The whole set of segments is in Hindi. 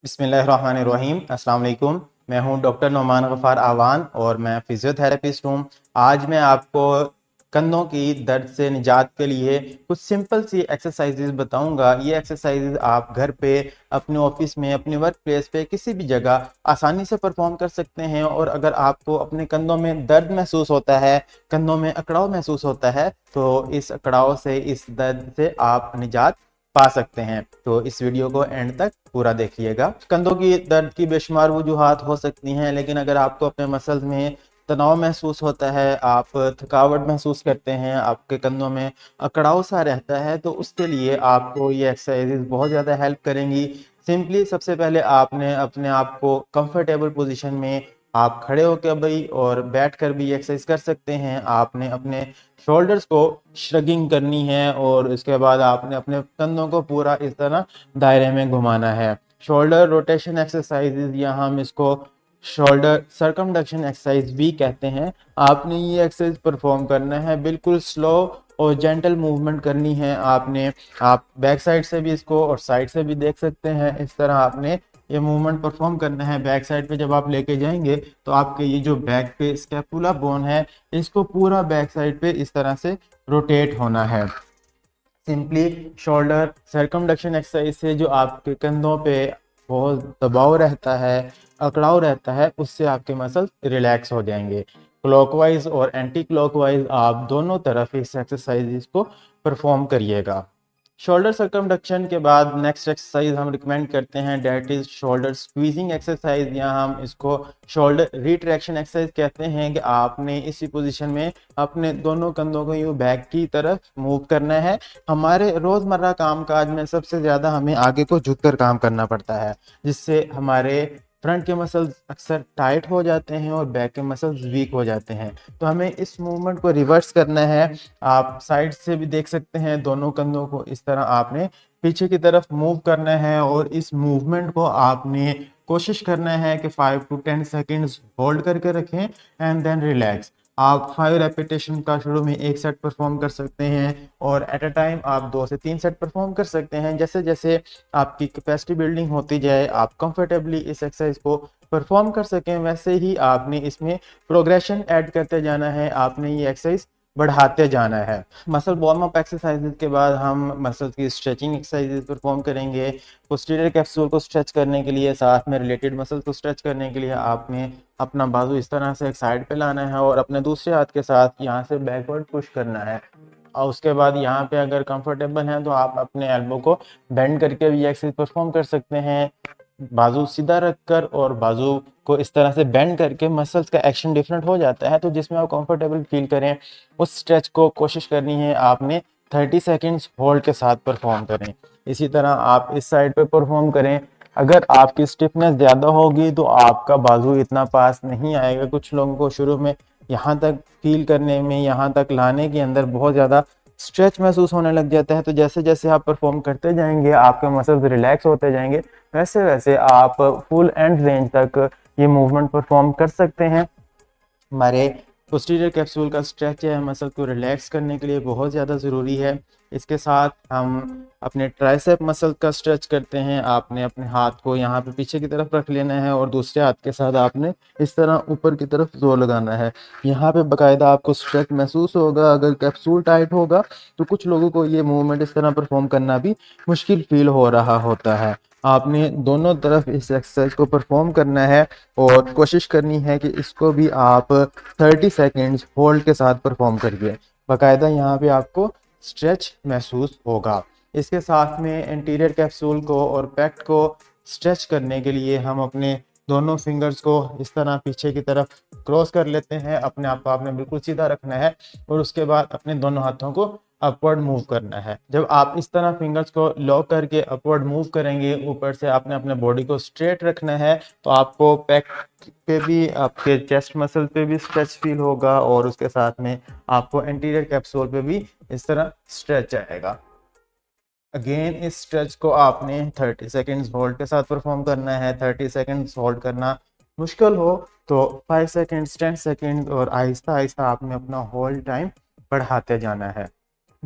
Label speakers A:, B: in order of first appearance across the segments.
A: बिस्मिल्लाहिर्रहमानिर्रहीम। अस्सलाम वालेकुम। मैं हूं डॉक्टर नोमान गफ़ार आवान और मैं फ़िज़ियोथेरेपिस्ट हूं। आज मैं आपको कंधों की दर्द से निजात के लिए कुछ सिंपल सी एक्सरसाइजेज बताऊंगा। ये एक्सरसाइजेज आप घर पे, अपने ऑफिस में, अपने वर्क प्लेस पे, किसी भी जगह आसानी से परफॉर्म कर सकते हैं। और अगर आपको अपने कंधों में दर्द महसूस होता है, कंधों में अकड़ाव महसूस होता है, तो इस अकड़ाव से, इस दर्द से आप निजात पा सकते हैं। तो इस वीडियो को एंड तक पूरा देखिएगा। कंधों की दर्द की बेशुमार वजूहात हो सकती हैं, लेकिन अगर आपको अपने मसल्स में तनाव महसूस होता है, आप थकावट महसूस करते हैं, आपके कंधों में अकड़ाव सा रहता है, तो उसके लिए आपको ये एक्सरसाइजेज बहुत ज़्यादा हेल्प करेंगी। सिंपली सबसे पहले आपने अपने आप को कंफर्टेबल पोजीशन में, आप खड़े होकर भी और बैठ कर भी एक्सरसाइज कर सकते हैं। आपने अपने शोल्डर्स को श्रगिंग करनी है और इसके बाद आपने अपने कंधों को पूरा इस तरह दायरे में घुमाना है। शोल्डर रोटेशन एक्सरसाइजेज या हम इसको शोल्डर सर्कमडक्शन एक्सरसाइज भी कहते हैं। आपने ये एक्सरसाइज परफॉर्म करना है, बिल्कुल स्लो और जेंटल मूवमेंट करनी है आपने। आप बैक साइड से भी इसको और साइड से भी देख सकते हैं। इस तरह आपने ये मूवमेंट परफॉर्म करना है। बैक साइड पे जब आप लेके जाएंगे तो आपके ये जो बैक पे स्कैपुला बोन है, इसको पूरा बैक साइड पे इस तरह से रोटेट होना है। सिंपली शोल्डर सर्कमडक्शन एक्सरसाइज से जो आपके कंधों पे बहुत दबाव रहता है, अकड़ाव रहता है, उससे आपके मसल्स रिलैक्स हो जाएंगे। क्लॉकवाइज और एंटी क्लॉकवाइज आप दोनों तरफ इस एक्सरसाइज को परफॉर्म करिएगा। शोल्डर सर्कमडक्शन के बाद नेक्स्ट एक्सरसाइज हम रिकमेंड करते हैं, that is shoulder squeezing exercise, या हम इसको शोल्डर रिट्रैक्शन एक्सरसाइज कहते हैं। कि आपने इसी पोजीशन में अपने दोनों कंधों को यूं बैक की तरफ मूव करना है। हमारे रोजमर्रा काम काज में सबसे ज्यादा हमें आगे को झुककर काम करना पड़ता है, जिससे हमारे फ्रंट के मसल्स अक्सर टाइट हो जाते हैं और बैक के मसल्स वीक हो जाते हैं। तो हमें इस मूवमेंट को रिवर्स करना है। आप साइड से भी देख सकते हैं, दोनों कंधों को इस तरह आपने पीछे की तरफ मूव करना है और इस मूवमेंट को आपने कोशिश करना है कि 5 to 10 सेकेंड्स होल्ड करके रखें एंड देन रिलैक्स। आप 5 रेपिटेशन का शुरू में एक सेट परफॉर्म कर सकते हैं और एट अ टाइम आप 2 से 3 सेट परफॉर्म कर सकते हैं। जैसे जैसे आपकी कैपेसिटी बिल्डिंग होती जाए, आप कंफर्टेबली इस एक्सरसाइज को परफॉर्म कर सकें, वैसे ही आपने इसमें प्रोग्रेशन ऐड करते जाना है। आपने ये एक्सरसाइज बढ़ाते जाना है। मसल वार्म अप एक्सरसाइजेज के बाद हम मसल की स्ट्रेचिंग एक्सरसाइजेज परफॉर्म करेंगे। पोस्टीरियर कैप्सूल को स्ट्रेच करने के लिए, साथ में रिलेटेड मसल को स्ट्रेच करने के लिए आपने अपना बाजू इस तरह से एक साइड पे लाना है और अपने दूसरे हाथ के साथ यहाँ से बैकवर्ड पुश करना है। और उसके बाद यहाँ पे अगर कंफर्टेबल है तो आप अपने एल्बो को बेंड करके भी एक्सरसाइज परफॉर्म कर सकते हैं। बाजू सीधा रखकर और बाजू को इस तरह से बेंड करके मसल्स का एक्शन डिफरेंट हो जाता है, तो जिसमें आप कंफर्टेबल फील करें उस स्ट्रेच को कोशिश करनी है आपने 30 सेकेंड्स होल्ड के साथ परफॉर्म करें। इसी तरह आप इस साइड पे परफॉर्म करें। अगर आपकी स्टिफनेस ज़्यादा होगी तो आपका बाजू इतना पास नहीं आएगा। कुछ लोगों को शुरू में यहाँ तक फील करने में, यहाँ तक लाने के अंदर बहुत ज़्यादा स्ट्रेच महसूस होने लग जाता है। तो जैसे जैसे आप परफॉर्म करते जाएंगे, आपके मसल्स रिलैक्स होते जाएंगे, वैसे वैसे आप फुल एंड रेंज तक ये मूवमेंट परफॉर्म कर सकते हैं। हमारे पोस्टीरियर कैप्सूल का स्ट्रेच है मसल को रिलैक्स करने के लिए बहुत ज़्यादा ज़रूरी है। इसके साथ हम अपने ट्राइसेप मसल का स्ट्रेच करते हैं। आपने अपने हाथ को यहाँ पे पीछे की तरफ रख लेना है और दूसरे हाथ के साथ आपने इस तरह ऊपर की तरफ जोर लगाना है। यहाँ पे बाकायदा आपको स्ट्रेच महसूस होगा। अगर कैप्सूल टाइट होगा तो कुछ लोगों को ये मूवमेंट इस तरह परफॉर्म करना भी मुश्किल फील हो रहा होता है। आपने दोनों तरफ इस एक्सरसाइज को परफॉर्म करना है और कोशिश करनी है कि इसको भी आप 30 सेकेंड्स होल्ड के साथ परफॉर्म करिए। बाकायदा यहाँ पे आपको स्ट्रेच महसूस होगा। इसके साथ में एंटीरियर कैप्सूल को और पेट को स्ट्रेच करने के लिए हम अपने दोनों फिंगर्स को इस तरह पीछे की तरफ क्रॉस कर लेते हैं। अपने आप को आपने बिल्कुल सीधा रखना है और उसके बाद अपने दोनों हाथों को अपवर्ड मूव करना है। जब आप इस तरह फिंगर्स को लॉक करके अपवर्ड मूव करेंगे, ऊपर से आपने अपने बॉडी को स्ट्रेट रखना है, तो आपको पैक पे भी, आपके चेस्ट मसल पे भी स्ट्रेच फील होगा और उसके साथ में आपको एंटीरियर कैप्सूल पे भी इस तरह स्ट्रेच आएगा। अगेन इस स्ट्रेच को आपने 30 सेकेंड्स होल्ड के साथ परफॉर्म करना है। 30 सेकेंड्स होल्ड करना मुश्किल हो तो 5 सेकेंड्स, 10 सेकेंड और आहिस्ता आहिस्ता आपने अपना होल्ड टाइम बढ़ाते जाना है।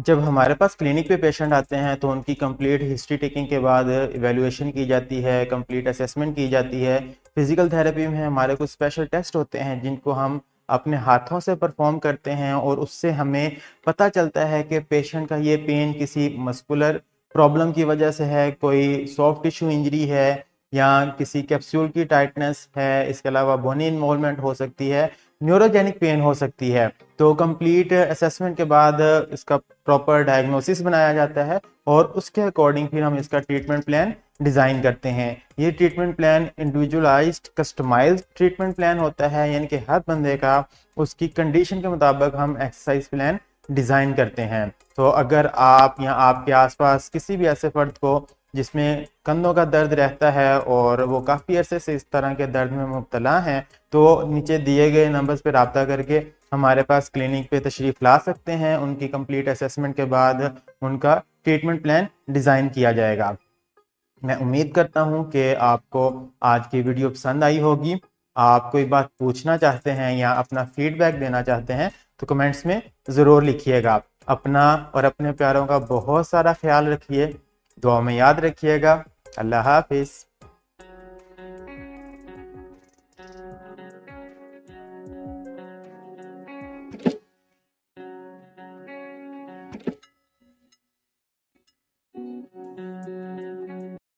A: जब हमारे पास क्लिनिक पे पेशेंट आते हैं तो उनकी कंप्लीट हिस्ट्री टेकिंग के बाद इवैल्यूएशन की जाती है, कंप्लीट असेसमेंट की जाती है। फिजिकल थेरेपी में हमारे कुछ स्पेशल टेस्ट होते हैं जिनको हम अपने हाथों से परफॉर्म करते हैं और उससे हमें पता चलता है कि पेशेंट का ये पेन किसी मस्कुलर प्रॉब्लम की वजह से है, कोई सॉफ्ट टिश्यू इंजरी है या किसी कैप्सूल की टाइटनेस है। इसके अलावा बोनी इन्वॉल्वमेंट हो सकती है, न्यूरोजेनिक पेन हो सकती है। तो कंप्लीट असेसमेंट के बाद इसका प्रॉपर डायग्नोसिस बनाया जाता है और उसके अकॉर्डिंग फिर हम इसका ट्रीटमेंट प्लान डिज़ाइन करते हैं। ये treatment plan individualised customised treatment plan होता है, यानी कि हर बंदे का उसकी कंडीशन के मुताबिक हम एक्सरसाइज प्लान डिज़ाइन करते हैं। तो अगर आप या आपके आसपास किसी भी ऐसे फर्द को जिसमें कंधों का दर्द रहता है और वो काफ़ी अरसे से इस तरह के दर्द में मुब्तला हैं, तो नीचे दिए गए नंबर्स पर रब्ता करके हमारे पास क्लिनिक पे तशरीफ़ ला सकते हैं। उनकी कंप्लीट असेसमेंट के बाद उनका ट्रीटमेंट प्लान डिज़ाइन किया जाएगा। मैं उम्मीद करता हूँ कि आपको आज की वीडियो पसंद आई होगी। आप कोई बात पूछना चाहते हैं या अपना फीडबैक देना चाहते हैं तो कमेंट्स में ज़रूर लिखिएगा। अपना और अपने प्यारों का बहुत सारा ख्याल रखिए, दुआ में याद रखिएगा। अल्लाह हाफिज़।